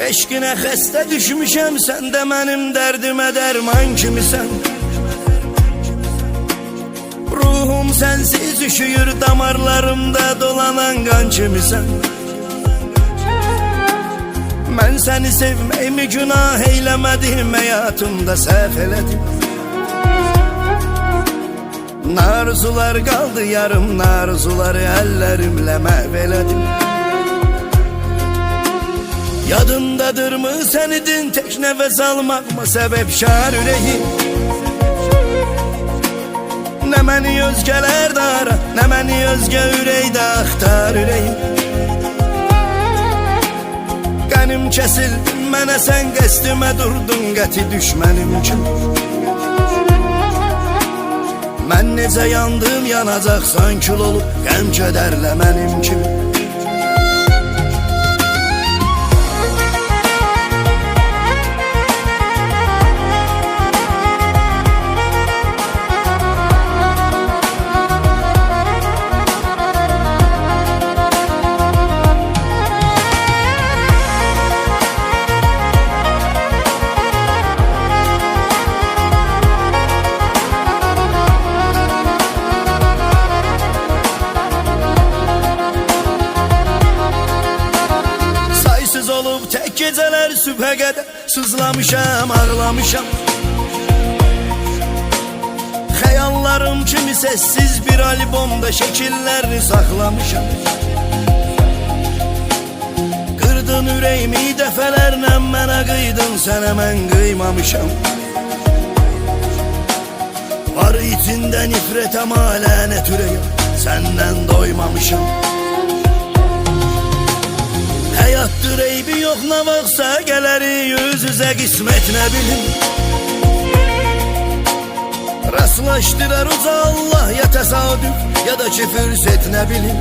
Eşqinə xəstə düşmüşəm, sən də mənim dərdimə dərman kimisən. Ruhum sənsiz üşüyür, damarlarımda dolanan qan kimisən. Mən səni sevməyimi günah eyləmədim, həyatımda səhv elədim. Narzular qaldı yarım, narzuları əllərimlə məhv elədim. Yadındadırmı sən idin tək nəfəs almaqma səbəbkar ürəyim. Nə məni özgələrdə ara, nə məni özgə ürəkdə axtar ürəyim. Qənim kəsildi mənə, sən qəsdimə durdun qəti düşmənim kimi. Mən necə yandım, yanacaqsan kül olub, qəm kədərlə mənim kimi. Olub tək gecələr sübhə qədər sızlamışam, ağlamışam. Xəyallarım kimi səssiz bir albomda şəkillərini saxlamışam. Qırdın ürəyimi dəfələrlə, mənə qıydın, sənə mən qıymamışam. Var içində nifrət, amma lənət ürəyim, səndən doymamışam. Həyatdır eybi yox, nə vaxtsa gələri yüz üzə qismət nə bilim. Rastlaşdırar uca Allah, ya təsadüf ya da ki fürsət nə bilim.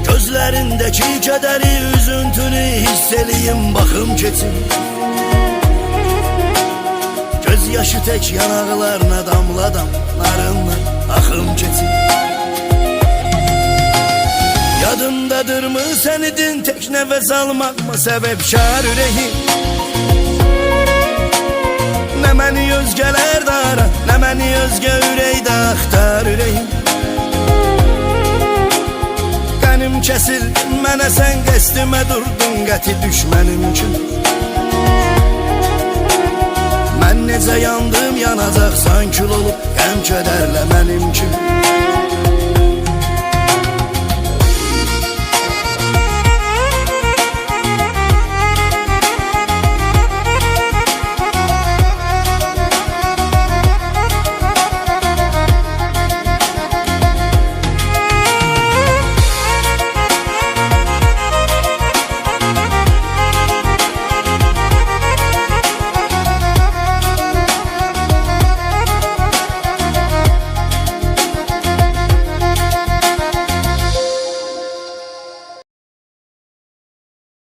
Gözlərindəki kədəri, üzüntünü hiss eləyim, baxım keçim. Göz yaşı tək yanaqlarına damla damlarından axım keçim. Yadındadırmı sən idin tək nəfəs almaqma səbəbkar ürəyim. Nə məni özgələrdə ara, nə məni özgə ürəkdə axtar ürəyim. Qənim kəsildi mənə, sən qəsdimə durdun qəti düşmənim kimi. Mən necə yandım, yanacaqsan kül olub, qəm kədərlə mənim kimi.